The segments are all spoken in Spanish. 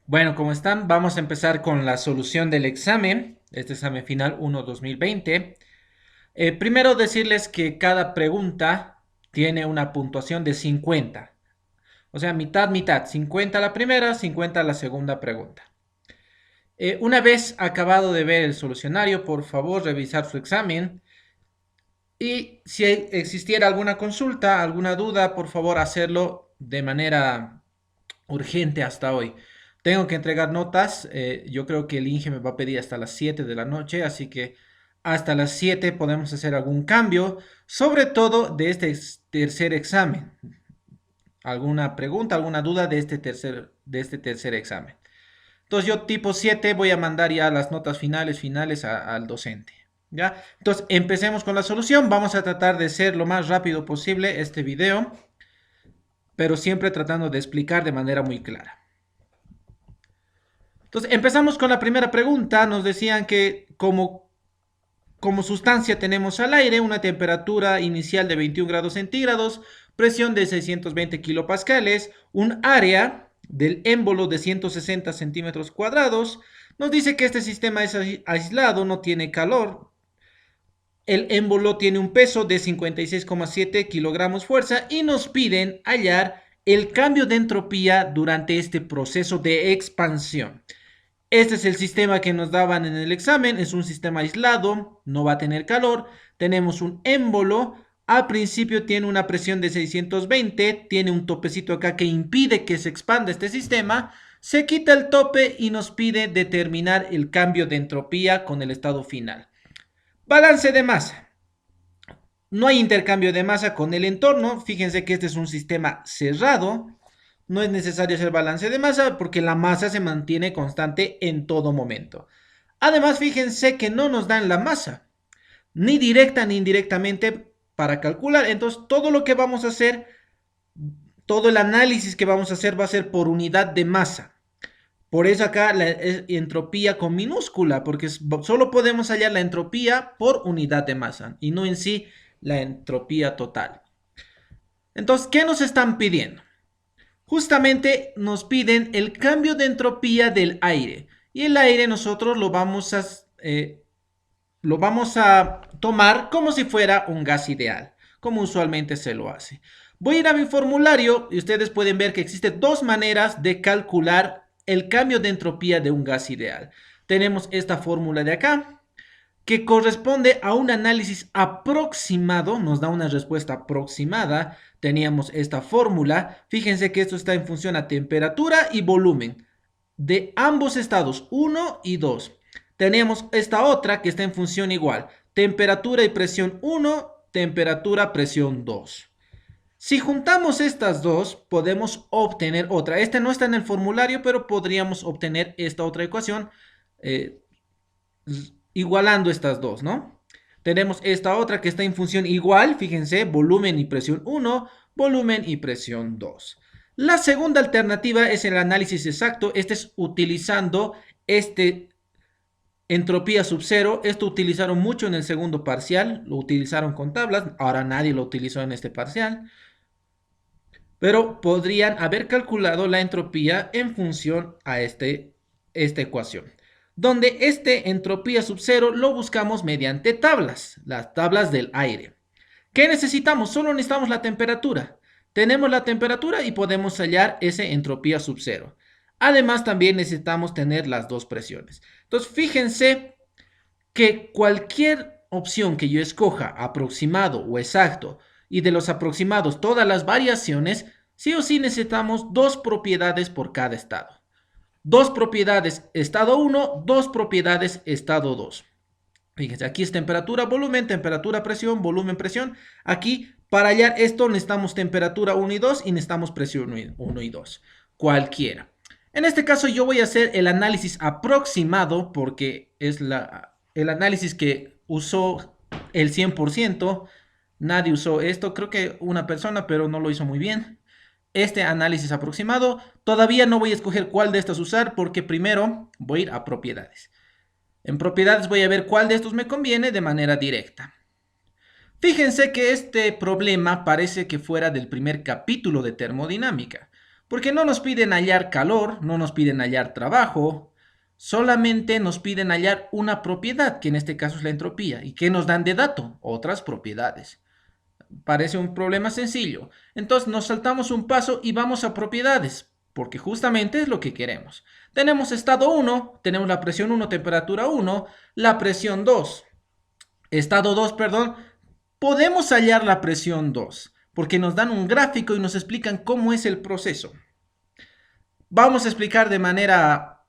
Bueno, ¿cómo están? Vamos a empezar con la solución del examen, este examen final 1-2020. Primero decirles que cada pregunta tiene una puntuación de 50. O sea, mitad, mitad. 50 la primera, 50 la segunda pregunta. Una vez acabado de ver el solucionario, por favor revisar su examen. Y si existiera alguna consulta, alguna duda, por favor hacerlo de manera urgente hasta hoy. Tengo que entregar notas. Yo creo que el INGE me va a pedir hasta las 7 de la noche, así que hasta las 7 podemos hacer algún cambio, sobre todo de este tercer examen. ¿Alguna pregunta, alguna duda de este tercer examen? Entonces yo tipo 7 voy a mandar ya las notas finales al docente. ¿Ya? Entonces empecemos con la solución. Vamos a tratar de ser lo más rápido posible este video, pero siempre tratando de explicar de manera muy clara. Entonces, empezamos con la primera pregunta. Nos decían que como sustancia tenemos al aire una temperatura inicial de 21 grados centígrados, presión de 620 kilopascales, un área del émbolo de 160 centímetros cuadrados. Nos dice que este sistema es aislado, no tiene calor. El émbolo tiene un peso de 56,7 kilogramos fuerza y nos piden hallar el cambio de entropía durante este proceso de expansión. Este es el sistema que nos daban en el examen. Es un sistema aislado, no va a tener calor. Tenemos un émbolo. Al principio tiene una presión de 620. Tiene un topecito acá que impide que se expanda este sistema. Se quita el tope y nos pide determinar el cambio de entropía con el estado final. Balance de masa. No hay intercambio de masa con el entorno. Fíjense que este es un sistema cerrado. No es necesario hacer balance de masa porque la masa se mantiene constante en todo momento. Además, fíjense que no nos dan la masa, ni directa ni indirectamente para calcular. Entonces, todo lo que vamos a hacer, todo el análisis que vamos a hacer va a ser por unidad de masa. Por eso acá la entropía con minúscula, porque solo podemos hallar la entropía por unidad de masa y no en sí la entropía total. Entonces, ¿qué nos están pidiendo? Justamente nos piden el cambio de entropía del aire. Y el aire nosotros lo vamos a tomar como si fuera un gas ideal, como usualmente se lo hace. Voy a ir a mi formulario y ustedes pueden ver que existen dos maneras de calcular el cambio de entropía de un gas ideal. Tenemos esta fórmula de acá, que corresponde a un análisis aproximado, nos da una respuesta aproximada. Teníamos esta fórmula, fíjense que esto está en función a temperatura y volumen de ambos estados 1 y 2. Tenemos esta otra que está en función igual, temperatura y presión 1, temperatura, presión 2. Si juntamos estas dos, podemos obtener otra. Esta no está en el formulario, pero podríamos obtener esta otra ecuación eh, igualando estas dos, ¿no? Tenemos esta otra que está en función igual, fíjense, volumen y presión 1, volumen y presión 2. La segunda alternativa es el análisis exacto. Este es utilizando este entropía sub cero. Esto utilizaron mucho en el segundo parcial, lo utilizaron con tablas, ahora nadie lo utilizó en este parcial. Pero podrían haber calculado la entropía en función a esta ecuación, donde este entropía sub cero lo buscamos mediante tablas, las tablas del aire. ¿Qué necesitamos? Solo necesitamos la temperatura. Tenemos la temperatura y podemos hallar ese entropía sub cero. Además, también necesitamos tener las dos presiones. Entonces, fíjense que cualquier opción que yo escoja, aproximado o exacto, y de los aproximados todas las variaciones, sí o sí necesitamos dos propiedades por cada estado. Dos propiedades estado 1, dos propiedades estado 2. Fíjense, aquí es temperatura, presión, volumen, presión. Aquí, para hallar esto, necesitamos temperatura 1 y 2 y necesitamos presión 1 y 2. Cualquiera. En este caso, yo voy a hacer el análisis aproximado porque es el análisis que usó el 100%. Nadie usó esto. Creo que una persona, pero no lo hizo muy bien. Este análisis aproximado. Todavía no voy a escoger cuál de estas usar porque primero voy a ir a propiedades. En propiedades voy a ver cuál de estos me conviene de manera directa. Fíjense que este problema parece que fuera del primer capítulo de termodinámica, Porque no nos piden hallar calor, no nos piden hallar trabajo, solamente nos piden hallar una propiedad, que en este caso es la entropía. ¿Y qué nos dan de dato? Otras propiedades. Parece un problema sencillo. Entonces nos saltamos un paso y vamos a propiedades, porque justamente es lo que queremos. Tenemos estado 1, tenemos la presión 1, temperatura 1, la presión 2. Estado 2, perdón. Podemos hallar la presión 2, porque nos dan un gráfico y nos explican cómo es el proceso. Vamos a explicar de manera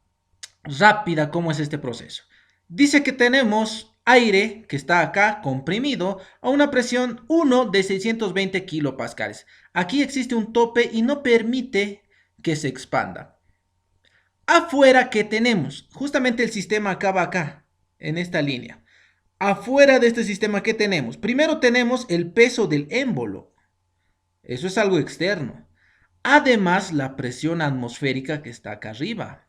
rápida cómo es este proceso. Dice que tenemos aire que está acá comprimido a una presión 1 de 620 kilopascales. Aquí existe un tope y no permite que se expanda. Afuera, ¿qué tenemos? Justamente el sistema acaba acá, en esta línea. Afuera de este sistema, ¿qué tenemos? Primero tenemos el peso del émbolo. Eso es algo externo. Además, la presión atmosférica que está acá arriba.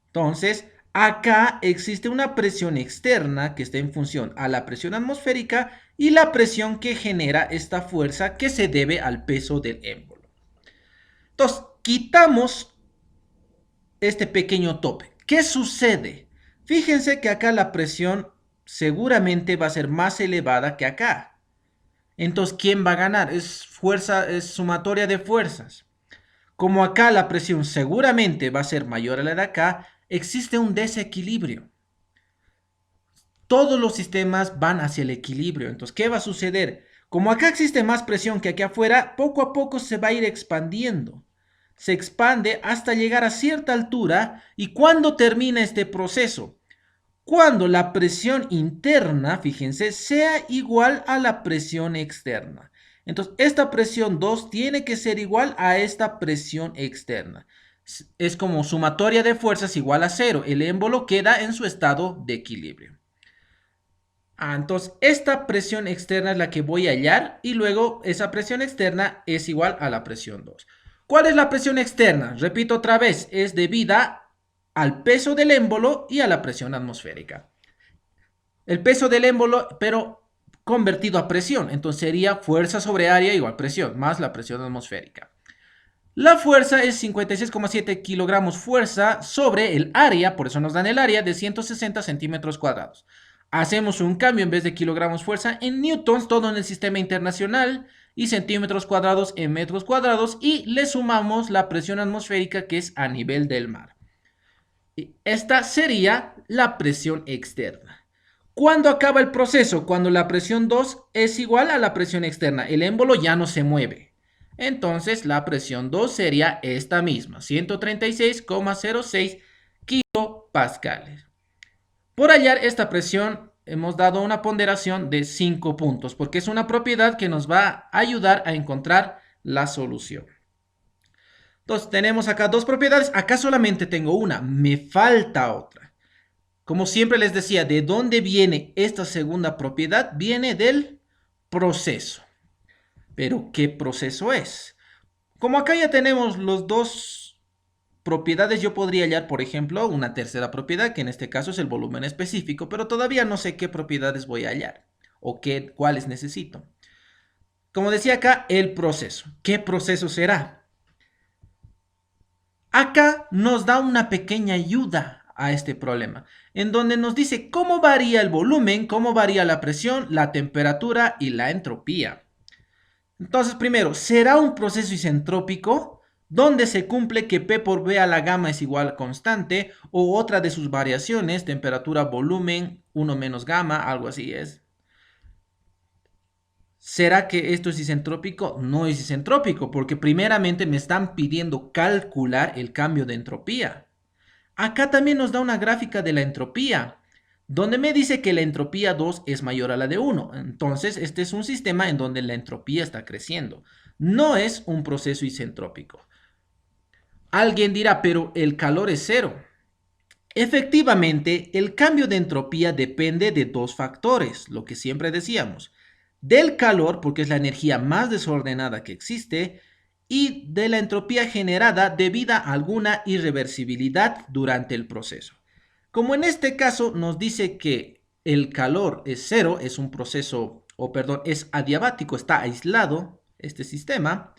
Entonces, acá existe una presión externa que está en función a la presión atmosférica y la presión que genera esta fuerza que se debe al peso del émbolo. Entonces, quitamos este pequeño tope. ¿Qué sucede? Fíjense que acá la presión seguramente va a ser más elevada que acá. Entonces, ¿quién va a ganar? Es fuerza, es sumatoria de fuerzas. Como acá la presión seguramente va a ser mayor a la de acá, existe un desequilibrio. Todos los sistemas van hacia el equilibrio. Entonces, ¿qué va a suceder? Como acá existe más presión que aquí afuera, poco a poco se va a ir expandiendo. Se expande hasta llegar a cierta altura. ¿Y cuándo termina este proceso? Cuando la presión interna, fíjense, sea igual a la presión externa. Entonces, esta presión 2 tiene que ser igual a esta presión externa. Es como sumatoria de fuerzas igual a 0. El émbolo queda en su estado de equilibrio. Entonces, esta presión externa es la que voy a hallar y luego esa presión externa es igual a la presión 2. ¿Cuál es la presión externa? Repito otra vez, es debida al peso del émbolo y a la presión atmosférica. El peso del émbolo, pero convertido a presión. Entonces sería fuerza sobre área igual presión, más la presión atmosférica. La fuerza es 56,7 kilogramos fuerza sobre el área, por eso nos dan el área de 160 centímetros cuadrados. Hacemos un cambio en vez de kilogramos fuerza en newtons, todo en el sistema internacional, y centímetros cuadrados en metros cuadrados, y le sumamos la presión atmosférica que es a nivel del mar. Esta sería la presión externa. ¿Cuándo acaba el proceso? Cuando la presión 2 es igual a la presión externa. El émbolo ya no se mueve. Entonces la presión 2 sería esta misma, 136,06 kilopascales. Por hallar esta presión hemos dado una ponderación de 5 puntos, porque es una propiedad que nos va a ayudar a encontrar la solución. Entonces tenemos acá dos propiedades, acá solamente tengo una, me falta otra. Como siempre les decía, ¿de dónde viene esta segunda propiedad? Viene del proceso. ¿Pero qué proceso es? Como acá ya tenemos los dos propiedades, yo podría hallar, por ejemplo, una tercera propiedad, que en este caso es el volumen específico, pero todavía no sé qué propiedades voy a hallar o cuáles necesito. Como decía acá, el proceso. ¿Qué proceso será? Acá nos da una pequeña ayuda a este problema, en donde nos dice cómo varía el volumen, cómo varía la presión, la temperatura y la entropía. Entonces, primero, ¿será un proceso isentrópico donde se cumple que P por B a la gamma es igual a constante o otra de sus variaciones, temperatura, volumen, 1 menos gamma, algo así es? ¿Será que esto es isentrópico? No es isentrópico porque primeramente me están pidiendo calcular el cambio de entropía. Acá también nos da una gráfica de la entropía, donde me dice que la entropía 2 es mayor a la de 1. Entonces, este es un sistema en donde la entropía está creciendo. No es un proceso isentrópico. Alguien dirá, pero el calor es cero. Efectivamente, el cambio de entropía depende de dos factores, lo que siempre decíamos. Del calor, porque es la energía más desordenada que existe, y de la entropía generada debido a alguna irreversibilidad durante el proceso. Como en este caso nos dice que el calor es cero, es un proceso, es adiabático, está aislado este sistema,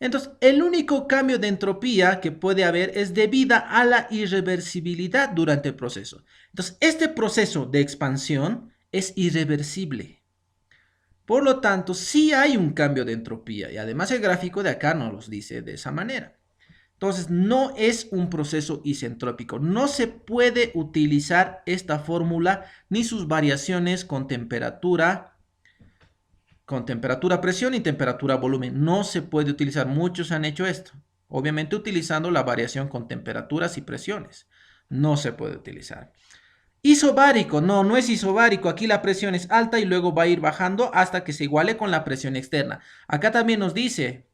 Entonces, el único cambio de entropía que puede haber es debido a la irreversibilidad durante el proceso. Entonces, este proceso de expansión es irreversible. Por lo tanto, sí hay un cambio de entropía y además el gráfico de acá nos los dice de esa manera. Entonces, no es un proceso isentrópico. No se puede utilizar esta fórmula ni sus variaciones con temperatura, presión y temperatura, volumen. No se puede utilizar. Muchos han hecho esto. Obviamente utilizando la variación con temperaturas y presiones. No se puede utilizar. Isobárico, no, no es isobárico. Aquí la presión es alta y luego va a ir bajando hasta que se iguale con la presión externa. Acá también nos dice,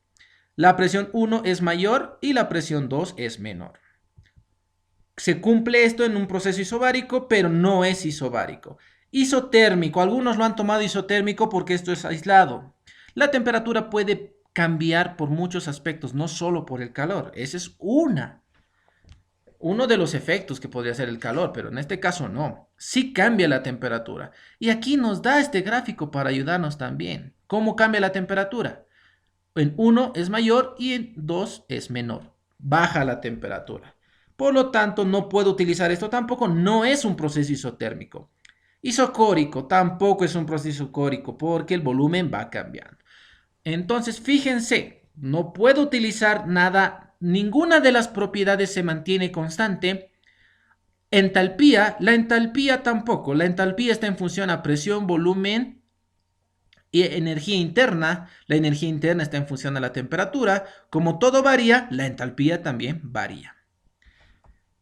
la presión 1 es mayor y la presión 2 es menor. Se cumple esto en un proceso isobárico, pero no es isobárico. Isotérmico, algunos lo han tomado isotérmico porque esto es aislado. La temperatura puede cambiar por muchos aspectos, no solo por el calor. Ese es uno de los efectos que podría ser el calor, pero en este caso no. Sí cambia la temperatura. Y aquí nos da este gráfico para ayudarnos también. ¿Cómo cambia la temperatura? En 1 es mayor y en 2 es menor. Baja la temperatura. Por lo tanto, no puedo utilizar esto tampoco. No es un proceso isotérmico. Isocórico tampoco es un proceso isocórico porque el volumen va cambiando. Entonces, fíjense, no puedo utilizar nada, ninguna de las propiedades se mantiene constante. Entalpía, la entalpía tampoco. La entalpía está en función a presión, volumen y energía interna. La energía interna está en función a la temperatura. Como todo varía, la entalpía también varía.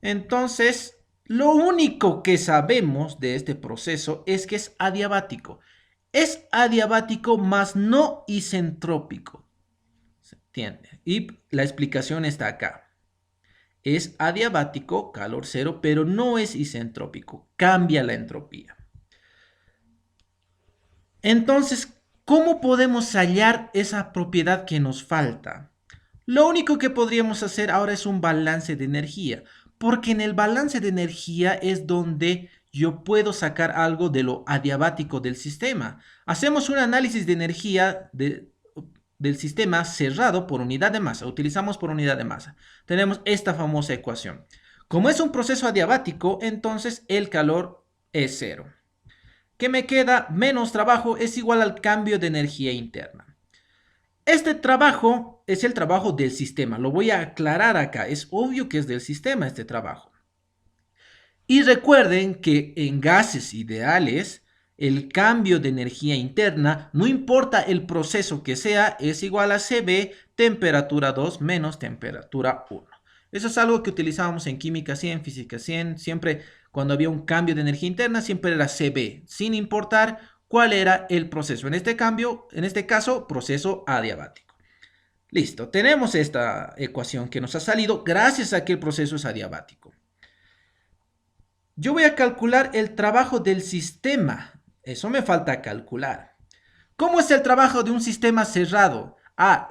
Entonces, lo único que sabemos de este proceso es que es adiabático. Es adiabático, más no isentrópico. ¿Se entiende? Y la explicación está acá. Es adiabático, calor cero, pero no es isentrópico. Cambia la entropía. Entonces, ¿cómo podemos hallar esa propiedad que nos falta? Lo único que podríamos hacer ahora es un balance de energía, porque en el balance de energía es donde yo puedo sacar algo de lo adiabático del sistema. Hacemos un análisis de energía del sistema cerrado por unidad de masa. Utilizamos por unidad de masa. Tenemos esta famosa ecuación. Como es un proceso adiabático, entonces el calor es cero. ¿Qué me queda? Menos trabajo es igual al cambio de energía interna. Este trabajo es el trabajo del sistema. Lo voy a aclarar acá. Es obvio que es del sistema este trabajo. Y recuerden que en gases ideales, el cambio de energía interna, no importa el proceso que sea, es igual a CB, temperatura 2 menos temperatura 1. Eso es algo que utilizábamos en química 100, física 100, siempre cuando había un cambio de energía interna, siempre era CB, sin importar cuál era el proceso. En este caso, proceso adiabático. Listo, tenemos esta ecuación que nos ha salido gracias a que el proceso es adiabático. Yo voy a calcular el trabajo del sistema. Eso me falta calcular. ¿Cómo es el trabajo de un sistema cerrado?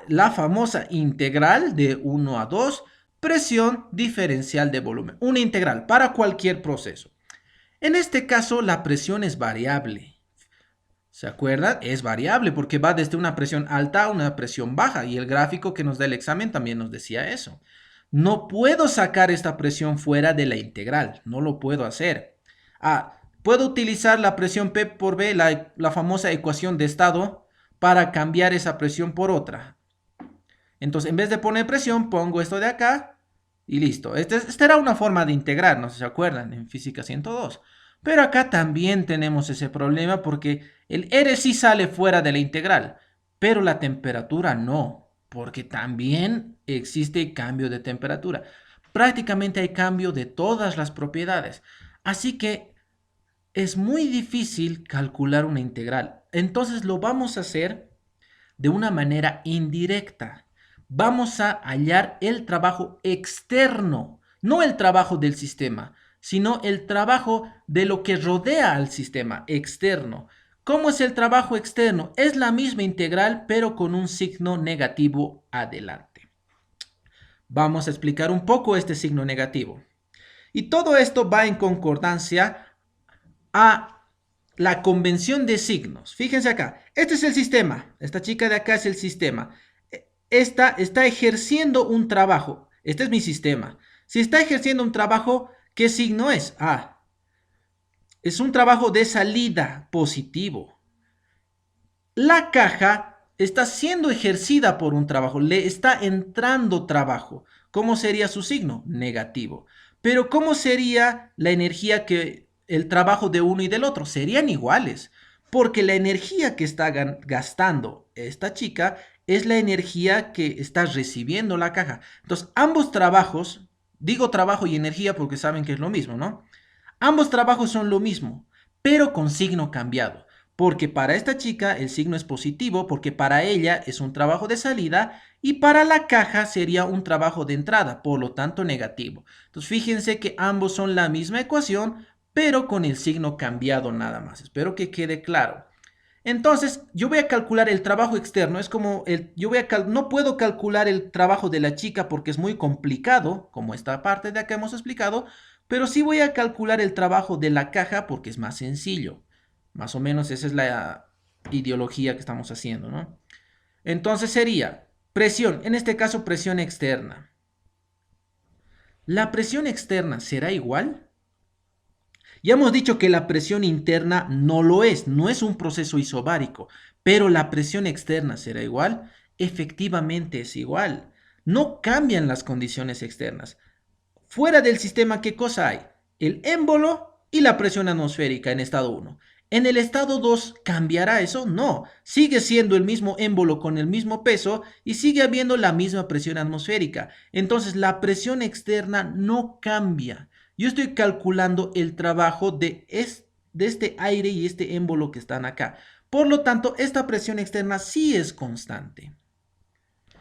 La famosa integral de 1 a 2, presión diferencial de volumen. Una integral para cualquier proceso. En este caso, la presión es variable. ¿Se acuerdan? Es variable porque va desde una presión alta a una presión baja. Y el gráfico que nos da el examen también nos decía eso. No puedo sacar esta presión fuera de la integral. No lo puedo hacer. Puedo utilizar la presión P por B, la famosa ecuación de estado, para cambiar esa presión por otra. Entonces, en vez de poner presión, pongo esto de acá y listo. Esta era una forma de integrar, no sé si se acuerdan, en física 102. Pero acá también tenemos ese problema porque el R sí sale fuera de la integral, pero la temperatura no, porque también existe cambio de temperatura. Prácticamente hay cambio de todas las propiedades. Así que es muy difícil calcular una integral. Entonces lo vamos a hacer de una manera indirecta. Vamos a hallar el trabajo externo, no el trabajo del sistema, sino el trabajo de lo que rodea al sistema externo. ¿Cómo es el trabajo externo? Es la misma integral, pero con un signo negativo adelante. Vamos a explicar un poco este signo negativo. Y todo esto va en concordancia a la convención de signos. Fíjense acá, este es el sistema. Esta chica de acá es el sistema. esta está ejerciendo un trabajo. Este es mi sistema. Si está ejerciendo un trabajo, ¿qué signo es? Ah, es un trabajo de salida positivo. La caja está siendo ejercida por un trabajo, le está entrando trabajo. ¿Cómo sería su signo? Negativo. Pero ¿cómo sería la energía que el trabajo de uno y del otro? Serían iguales, porque la energía que está gastando esta chica es la energía que está recibiendo la caja. Entonces, ambos trabajos, digo trabajo y energía porque saben que es lo mismo, ¿no? Ambos trabajos son lo mismo, pero con signo cambiado. Porque para esta chica el signo es positivo, porque para ella es un trabajo de salida y para la caja sería un trabajo de entrada, por lo tanto negativo. Entonces fíjense que ambos son la misma ecuación, pero con el signo cambiado nada más. Espero que quede claro. Entonces, yo voy a calcular el trabajo externo. Es como no puedo calcular el trabajo de la chica porque es muy complicado, como esta parte de acá hemos explicado, pero sí voy a calcular el trabajo de la caja porque es más sencillo. Más o menos esa es la ideología que estamos haciendo, ¿no? Entonces sería presión, en este caso presión externa. ¿La presión externa será igual? Ya hemos dicho que la presión interna no lo es, no es un proceso isobárico, pero la presión externa será igual. Efectivamente es igual. No cambian las condiciones externas. Fuera del sistema, ¿qué cosa hay? El émbolo y la presión atmosférica en estado 1. ¿En el estado 2 cambiará eso? No. Sigue siendo el mismo émbolo con el mismo peso y sigue habiendo la misma presión atmosférica. Entonces la presión externa no cambia. Yo estoy calculando el trabajo de este aire y este émbolo que están acá. Por lo tanto, esta presión externa sí es constante.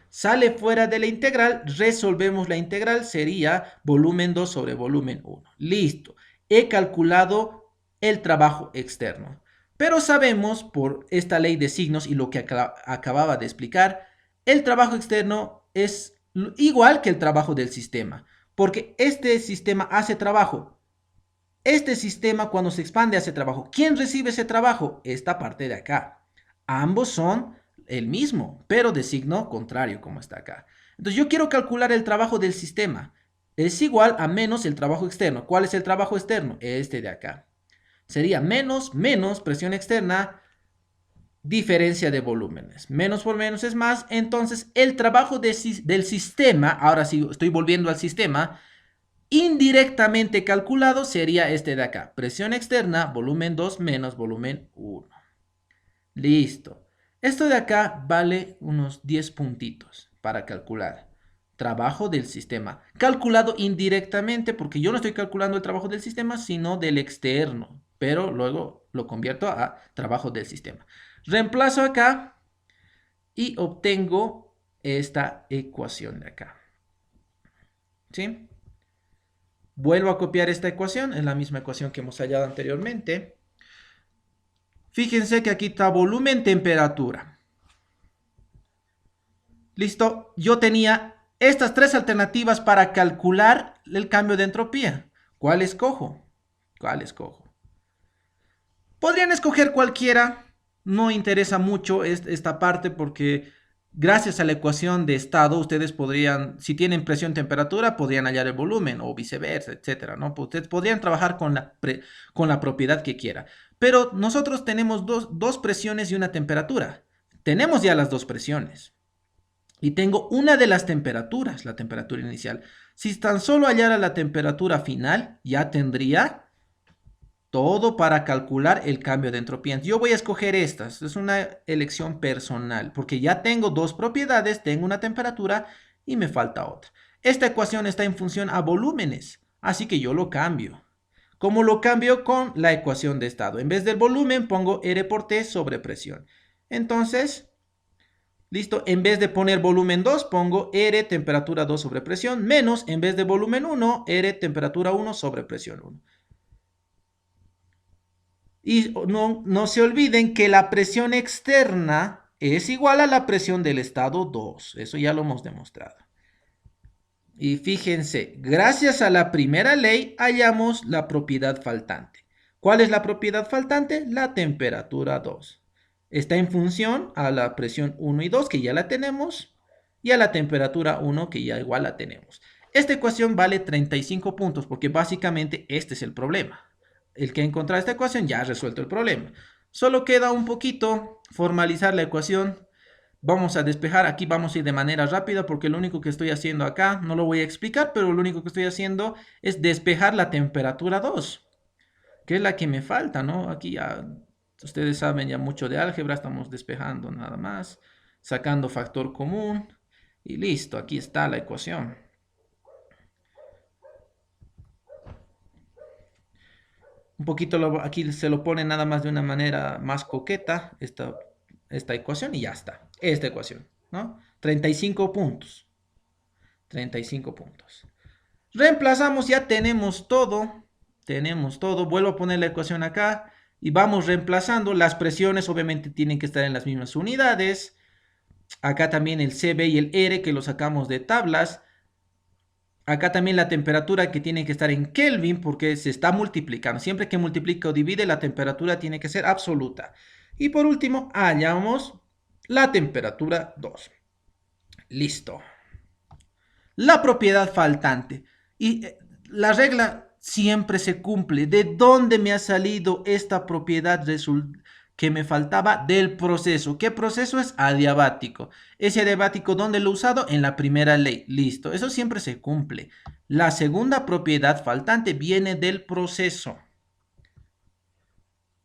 Sale fuera de la integral, resolvemos la integral, sería volumen 2 sobre volumen 1. Listo, he calculado el trabajo externo. Pero sabemos por esta ley de signos y lo que acababa de explicar, el trabajo externo es igual que el trabajo del sistema, porque este sistema hace trabajo. Este sistema cuando se expande hace trabajo. ¿Quién recibe ese trabajo? Esta parte de acá. Ambos son el mismo, pero de signo contrario, como está acá. Entonces yo quiero calcular el trabajo del sistema. Es igual a menos el trabajo externo. ¿Cuál es el trabajo externo? Este de acá. Sería menos presión externa, diferencia de volúmenes. Menos por menos es más. Entonces el trabajo del sistema, ahora sí estoy volviendo al sistema, indirectamente calculado sería este de acá. Presión externa, volumen 2 menos volumen 1. Listo. Esto de acá vale unos 10 puntitos para calcular. Trabajo del sistema. Calculado indirectamente porque yo no estoy calculando el trabajo del sistema, sino del externo. Pero luego lo convierto a trabajo del sistema. Reemplazo acá y obtengo esta ecuación de acá. ¿Sí? Vuelvo a copiar esta ecuación, es la misma ecuación que hemos hallado anteriormente. Fíjense que aquí está volumen, temperatura. Listo, yo tenía estas tres alternativas para calcular el cambio de entropía. ¿Cuál escojo? ¿Cuál escojo? Podrían escoger cualquiera, no interesa mucho esta parte porque gracias a la ecuación de estado, ustedes podrían, si tienen presión temperatura, podrían hallar el volumen o viceversa, etcétera, ¿no? Ustedes podrían trabajar con la propiedad que quiera. Pero nosotros tenemos dos presiones y una temperatura. Tenemos ya las dos presiones. Y tengo una de las temperaturas, la temperatura inicial. Si tan solo hallara la temperatura final, ya tendría todo para calcular el cambio de entropía. Yo voy a escoger estas, es una elección personal, porque ya tengo dos propiedades, tengo una temperatura y me falta otra. Esta ecuación está en función a volúmenes, así que yo lo cambio. ¿Cómo lo cambio? Con la ecuación de estado. En vez del volumen pongo R por T sobre presión. Entonces, listo, en vez de poner volumen 2, pongo R temperatura 2 sobre presión, menos, en vez de volumen 1, R temperatura 1 sobre presión 1. Y no se olviden que la presión externa es igual a la presión del estado 2. Eso ya lo hemos demostrado. Y fíjense, gracias a la primera ley hallamos la propiedad faltante. ¿Cuál es la propiedad faltante? La temperatura 2. Está en función a la presión 1 y 2, que ya la tenemos. y a la temperatura 1 que ya igual la tenemos. Esta ecuación vale 35 puntos porque básicamente este es el problema. El que ha encontrado esta ecuación ya ha resuelto el problema. Solo queda un poquito formalizar la ecuación. Vamos a despejar, aquí vamos a ir de manera rápida porque lo único que estoy haciendo acá, no lo voy a explicar, pero lo único que estoy haciendo es despejar la temperatura 2, que es la que me falta, ¿no? Aquí ya, ustedes saben ya mucho de álgebra, estamos despejando nada más, sacando factor común y listo, aquí está la ecuación. Un poquito aquí se lo pone nada más de una manera más coqueta esta ecuación y ya está. Esta ecuación, ¿no? 35 puntos. 35 puntos. Reemplazamos, ya tenemos todo. Tenemos todo. Vuelvo a poner la ecuación acá y vamos reemplazando. Las presiones obviamente tienen que estar en las mismas unidades. Acá también el CB y el R que lo sacamos de tablas. Acá también la temperatura que tiene que estar en Kelvin porque se está multiplicando. Siempre que multiplica o divide, la temperatura tiene que ser absoluta. Y por último, hallamos la temperatura 2. Listo. La propiedad faltante. Y la regla siempre se cumple. ¿De dónde me ha salido esta propiedad que me faltaba? Del proceso. ¿Qué proceso es? Adiabático. Ese adiabático, ¿dónde lo he usado? En la primera ley. Listo. Eso siempre se cumple. La segunda propiedad faltante viene del proceso.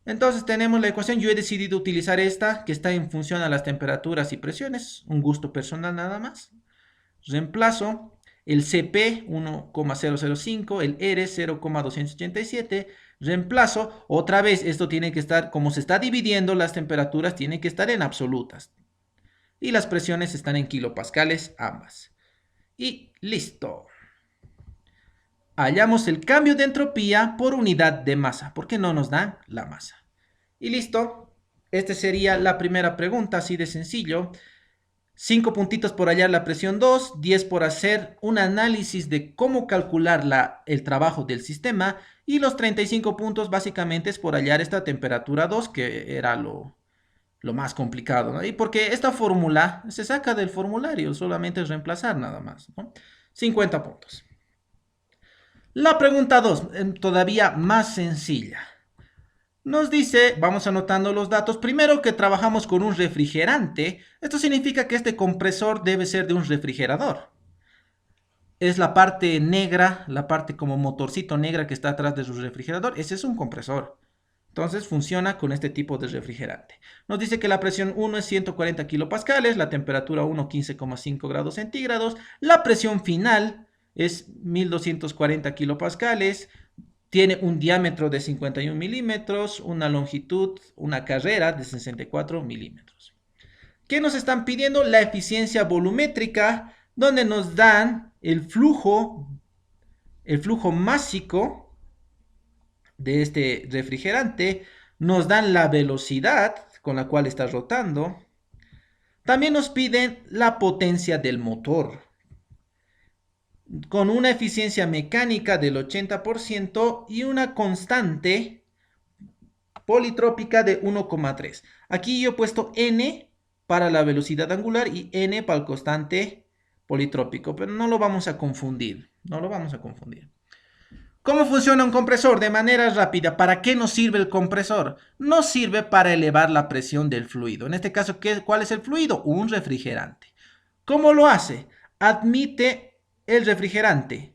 Entonces tenemos la ecuación. Yo he decidido utilizar esta, que está en función a las temperaturas y presiones. Un gusto personal nada más. Reemplazo el CP 1,005, el R 0,287. Reemplazo, otra vez, esto tiene que estar, como se está dividiendo las temperaturas, tiene que estar en absolutas. Y las presiones están en kilopascales ambas. Y listo. Hallamos el cambio de entropía por unidad de masa, porque no nos dan la masa. Y listo. Esta sería la primera pregunta, así de sencillo. 5 puntitos por hallar la presión 2, 10 por hacer un análisis de cómo calcular el trabajo del sistema y los 35 puntos básicamente es por hallar esta temperatura 2 que era lo más complicado, ¿no? Y porque esta fórmula se saca del formulario, solamente es reemplazar nada más, ¿no? 50 puntos. La pregunta 2, todavía más sencilla. Nos dice, vamos anotando los datos, primero que trabajamos con un refrigerante. Esto significa que este compresor debe ser de un refrigerador. Es la parte negra, la parte como motorcito negra que está atrás de su refrigerador. Ese es un compresor. Entonces funciona con este tipo de refrigerante. Nos dice que la presión 1 es 140 kilopascales, la temperatura 1 15,5 grados centígrados, la presión final es 1240 kilopascales, tiene un diámetro de 51 milímetros, una longitud, una carrera de 64 milímetros. ¿Qué nos están pidiendo? La eficiencia volumétrica, donde nos dan el flujo másico de este refrigerante, nos dan la velocidad con la cual está rotando. También nos piden la potencia del motor, con una eficiencia mecánica del 80% y una constante politrópica de 1,3. Aquí yo he puesto n para la velocidad angular y n para el constante politrópico, pero no lo vamos a confundir, no lo vamos a confundir. ¿Cómo funciona un compresor? De manera rápida, ¿para qué nos sirve el compresor? Nos sirve para elevar la presión del fluido. En este caso, ¿cuál es el fluido? Un refrigerante. ¿Cómo lo hace? Admite el refrigerante,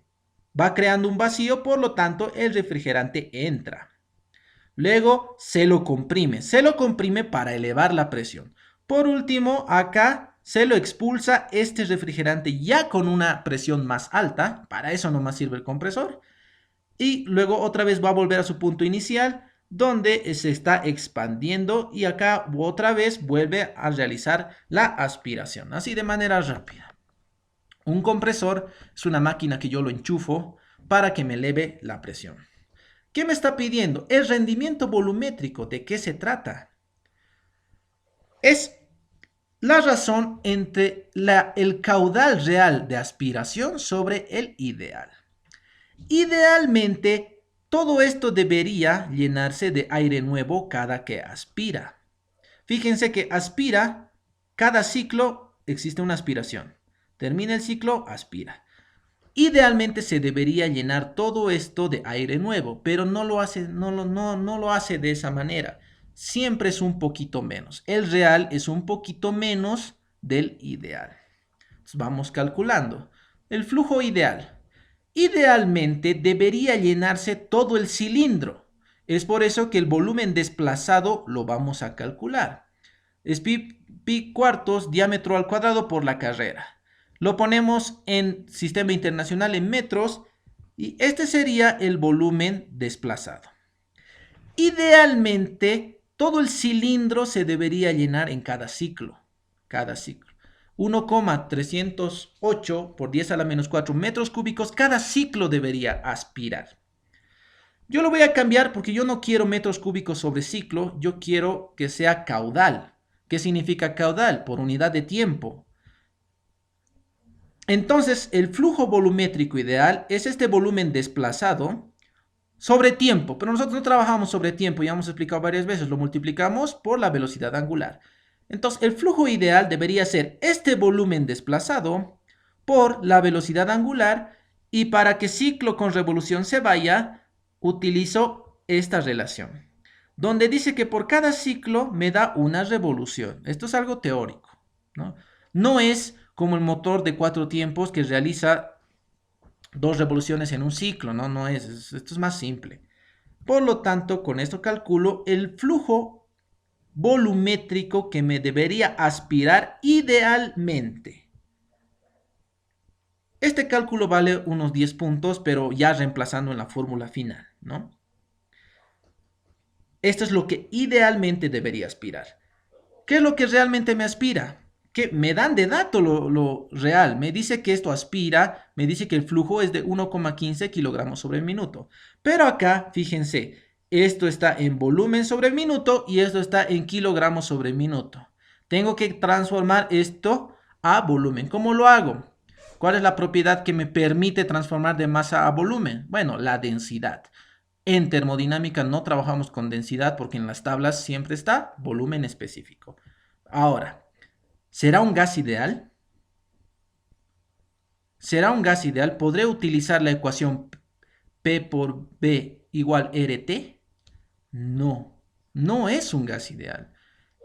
va creando un vacío, por lo tanto el refrigerante entra. Luego se lo comprime para elevar la presión. Por último, acá se lo expulsa este refrigerante ya con una presión más alta, para eso nomás sirve el compresor. Y luego otra vez va a volver a su punto inicial, donde se está expandiendo y acá otra vez vuelve a realizar la aspiración, así de manera rápida. Un compresor es una máquina que yo lo enchufo para que me eleve la presión. ¿Qué me está pidiendo? El rendimiento volumétrico. ¿De qué se trata? Es la razón entre el caudal real de aspiración sobre el ideal. Idealmente, todo esto debería llenarse de aire nuevo cada que aspira. Fíjense que aspira, cada ciclo existe una aspiración. termina el ciclo, aspira. Idealmente se debería llenar todo esto de aire nuevo, pero no lo hace, no lo hace de esa manera. Siempre es un poquito menos. El real es un poquito menos del ideal. Entonces vamos calculando. El flujo ideal. Idealmente debería llenarse todo el cilindro. Es por eso que el volumen desplazado lo vamos a calcular. Es pi cuartos diámetro al cuadrado por la carrera. Lo ponemos en sistema internacional en metros y este sería el volumen desplazado. Idealmente, todo el cilindro se debería llenar en cada ciclo. 1,308 por 10 a la menos 4 metros cúbicos, cada ciclo debería aspirar. Yo lo voy a cambiar porque yo no quiero metros cúbicos sobre ciclo, yo quiero que sea caudal. ¿Qué significa caudal? Por unidad de tiempo. Entonces, el flujo volumétrico ideal es este volumen desplazado sobre tiempo, pero nosotros no trabajamos sobre tiempo, ya hemos explicado varias veces, lo multiplicamos por la velocidad angular. Entonces, el flujo ideal debería ser este volumen desplazado por la velocidad angular y para que ciclo con revolución se vaya, utilizo esta relación, donde dice que por cada ciclo me da una revolución. Esto es algo teórico, ¿no? No es como el motor de 4 tiempos que realiza 2 revoluciones en un ciclo, ¿no? No es, esto es más simple. Por lo tanto, con esto calculo el flujo volumétrico que me debería aspirar idealmente. Este cálculo vale unos 10 puntos, pero ya reemplazando en la fórmula final, ¿no? Esto es lo que idealmente debería aspirar. ¿Qué es lo que realmente me aspira? Que me dan de dato lo real. Me dice que esto aspira, me dice que el flujo es de 1,15 kilogramos sobre minuto. Pero acá, fíjense, esto está en volumen sobre minuto y esto está en kilogramos sobre minuto. Tengo que transformar esto a volumen. ¿Cómo lo hago? ¿Cuál es la propiedad que me permite transformar de masa a volumen? Bueno, la densidad. En termodinámica no trabajamos con densidad porque en las tablas siempre está volumen específico. Ahora, ¿será un gas ideal? ¿Será un gas ideal? ¿Podré utilizar la ecuación P por B igual RT? No, no es un gas ideal.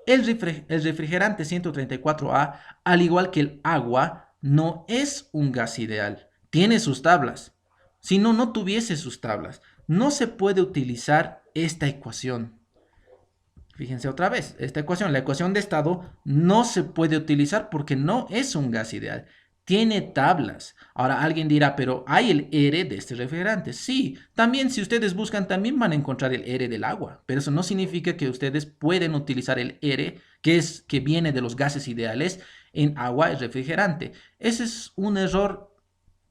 El refrigerante 134A, al igual que el agua, no es un gas ideal. Tiene sus tablas. Si no, no tuviese sus tablas. No se puede utilizar esta ecuación. Fíjense otra vez, esta ecuación, la ecuación de estado, no se puede utilizar porque no es un gas ideal. Tiene tablas. Ahora alguien dirá, pero hay el R de este refrigerante. Sí, también si ustedes buscan, también van a encontrar el R del agua. Pero eso no significa que ustedes pueden utilizar el R, que viene de los gases ideales, en agua y refrigerante. Ese es un error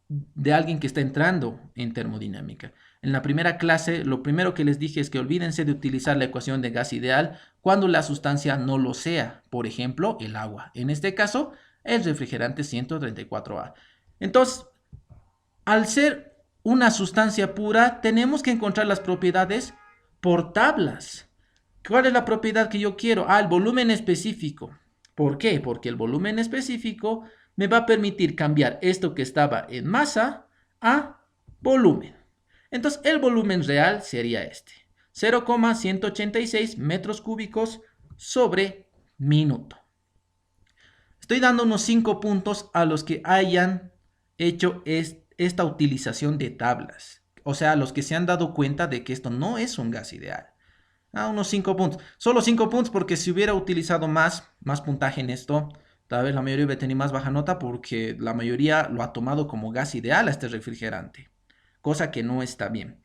de alguien que está entrando en termodinámica. En la primera clase, lo primero que les dije es que olvídense de utilizar la ecuación de gas ideal cuando la sustancia no lo sea. Por ejemplo, el agua. En este caso, el refrigerante 134A. Entonces, al ser una sustancia pura, tenemos que encontrar las propiedades por tablas. ¿Cuál es la propiedad que yo quiero? El volumen específico. ¿Por qué? Porque el volumen específico me va a permitir cambiar esto que estaba en masa a volumen. Entonces, el volumen real sería este. 0,186 metros cúbicos sobre minuto. Estoy dando unos 5 puntos a los que hayan hecho esta utilización de tablas. O sea, a los que se han dado cuenta de que esto no es un gas ideal. Unos 5 puntos. Solo 5 puntos porque si hubiera utilizado más puntaje en esto, tal vez la mayoría hubiera tenido más baja nota porque la mayoría lo ha tomado como gas ideal a este refrigerante. Cosa que no está bien.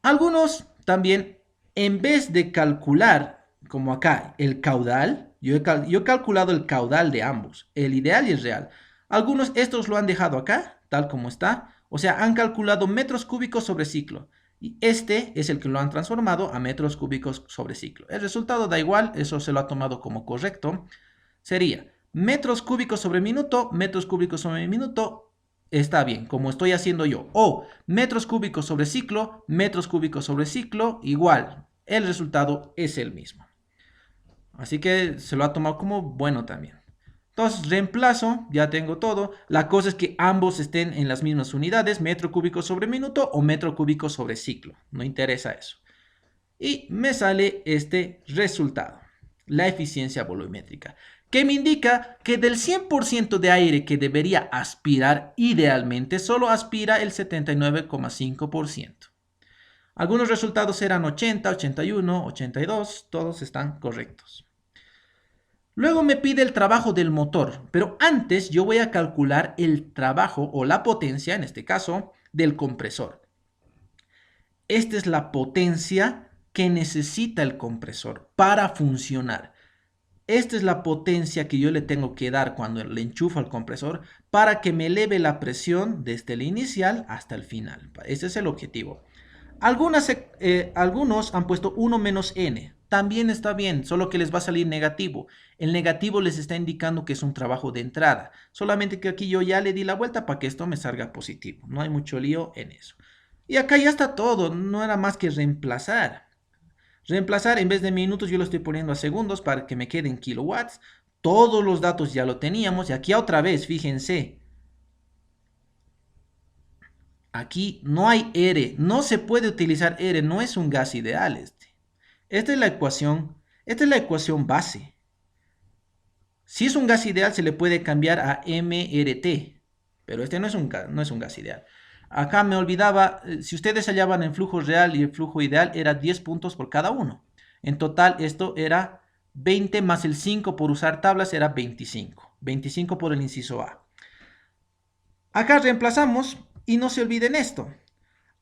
Algunos también, en vez de calcular, como acá, el caudal, yo he calculado el caudal de ambos, el ideal y el real. Algunos estos lo han dejado acá, tal como está, o sea, han calculado metros cúbicos sobre ciclo. Y este es el que lo han transformado a metros cúbicos sobre ciclo. El resultado da igual, eso se lo ha tomado como correcto. Sería metros cúbicos sobre minuto, metros cúbicos sobre minuto. Está bien, como estoy haciendo yo. O metros cúbicos sobre ciclo, igual. El resultado es el mismo. Así que se lo ha tomado como bueno también. Entonces reemplazo, ya tengo todo. La cosa es que ambos estén en las mismas unidades, metro cúbico sobre minuto o metro cúbico sobre ciclo. No interesa eso. Y me sale este resultado, la eficiencia volumétrica, que me indica que del 100% de aire que debería aspirar idealmente, solo aspira el 79,5%. Algunos resultados eran 80, 81, 82, todos están correctos. Luego me pide el trabajo del motor, pero antes yo voy a calcular el trabajo o la potencia, en este caso, del compresor. Esta es la potencia que necesita el compresor para funcionar. Esta es la potencia que yo le tengo que dar cuando le enchufo al compresor para que me eleve la presión desde el inicial hasta el final. Ese es el objetivo. Algunos han puesto 1 menos n. También está bien, solo que les va a salir negativo. El negativo les está indicando que es un trabajo de entrada. Solamente que aquí yo ya le di la vuelta para que esto me salga positivo. No hay mucho lío en eso. Y acá ya está todo. No era más que reemplazar. Reemplazar en vez de minutos yo lo estoy poniendo a segundos para que me queden kilowatts. Todos los datos ya lo teníamos. Y aquí otra vez, fíjense. Aquí no hay R, no se puede utilizar R, no es un gas ideal este. Esta es la ecuación base. Si es un gas ideal se le puede cambiar a MRT, pero este no es un gas ideal. Acá me olvidaba, si ustedes hallaban el flujo real y el flujo ideal era 10 puntos por cada uno. En total esto era 20 más el 5 por usar tablas era 25. 25 por el inciso A. Acá reemplazamos y no se olviden esto.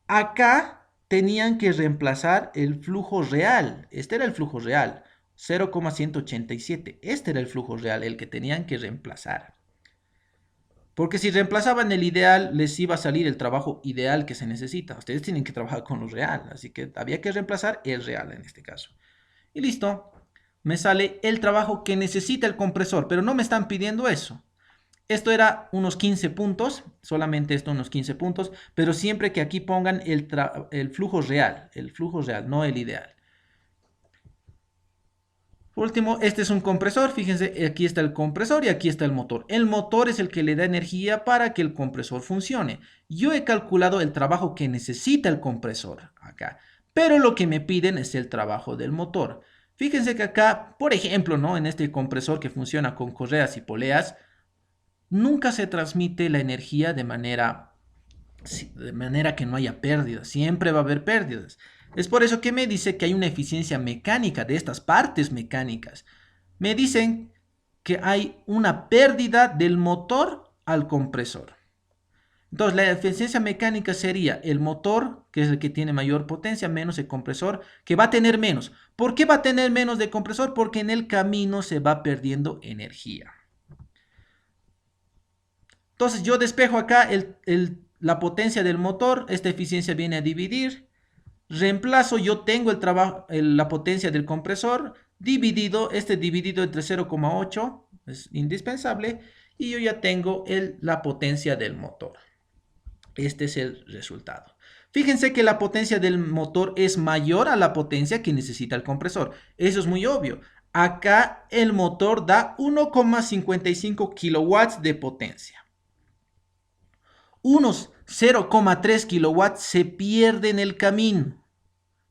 Acá tenían que reemplazar el flujo real. Este era el flujo real. 0,187. Este era el flujo real, el que tenían que reemplazar. Porque si reemplazaban el ideal, les iba a salir el trabajo ideal que se necesita. Ustedes tienen que trabajar con lo real. Así que había que reemplazar el real en este caso. Y listo. Me sale el trabajo que necesita el compresor. Pero no me están pidiendo eso. Esto era unos 15 puntos, solamente esto unos 15 puntos, pero siempre que aquí pongan el flujo real, no el ideal. Por último, este es un compresor, fíjense, aquí está el compresor y aquí está el motor. El motor es el que le da energía para que el compresor funcione. Yo he calculado el trabajo que necesita el compresor acá, pero lo que me piden es el trabajo del motor. Fíjense que acá, por ejemplo, ¿no? En este compresor que funciona con correas y poleas, nunca se transmite la energía de manera que no haya pérdidas. Siempre va a haber pérdidas. Es por eso que me dice que hay una eficiencia mecánica de estas partes mecánicas. Me dicen que hay una pérdida del motor al compresor. Entonces, la eficiencia mecánica sería el motor, que es el que tiene mayor potencia, menos el compresor, que va a tener menos. ¿Por qué va a tener menos de compresor? Porque en el camino se va perdiendo energía. Entonces yo despejo acá la potencia del motor, esta eficiencia viene a dividir, reemplazo, yo tengo la potencia del compresor, dividido entre 0,8, es indispensable, y yo ya tengo la potencia del motor. Este es el resultado. Fíjense que la potencia del motor es mayor a la potencia que necesita el compresor. Eso es muy obvio. Acá el motor da 1,55 kilowatts de potencia. Unos 0,3 kilowatts se pierde en el camino.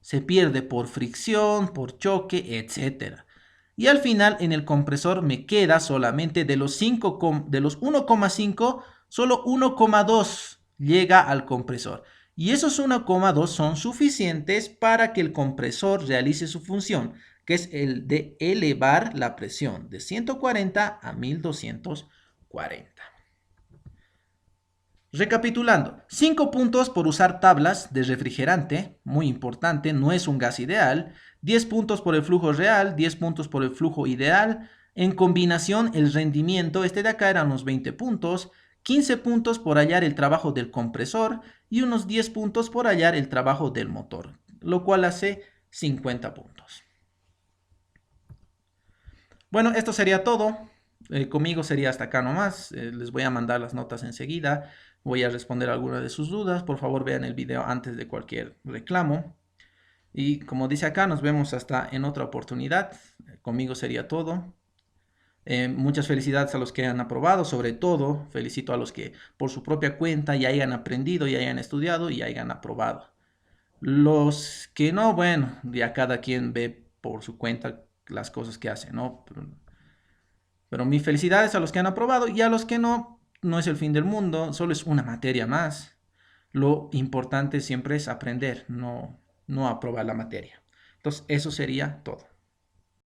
Se pierde por fricción, por choque, etc. Y al final en el compresor me queda solamente de los 1,5, solo 1,2 llega al compresor. Y esos 1,2 son suficientes para que el compresor realice su función, que es el de elevar la presión de 140 a 1240. Recapitulando, 5 puntos por usar tablas de refrigerante, muy importante, no es un gas ideal, 10 puntos por el flujo real, 10 puntos por el flujo ideal, en combinación el rendimiento, este de acá eran unos 20 puntos, 15 puntos por hallar el trabajo del compresor y unos 10 puntos por hallar el trabajo del motor, lo cual hace 50 puntos. Bueno, esto sería todo. Conmigo sería hasta acá nomás. Les voy a mandar las notas enseguida. Voy a responder algunas de sus dudas. Por favor, vean el video antes de cualquier reclamo. Y como dice acá, nos vemos hasta en otra oportunidad. Conmigo sería todo. Muchas felicidades a los que han aprobado, sobre todo felicito a los que por su propia cuenta ya hayan aprendido, ya hayan estudiado y hayan aprobado. Los que no, bueno, ya cada quien ve por su cuenta las cosas que hace, ¿no? Pero mis felicidades a los que han aprobado y a los que no, no es el fin del mundo, solo es una materia más. Lo importante siempre es aprender, no aprobar la materia. Entonces, eso sería todo.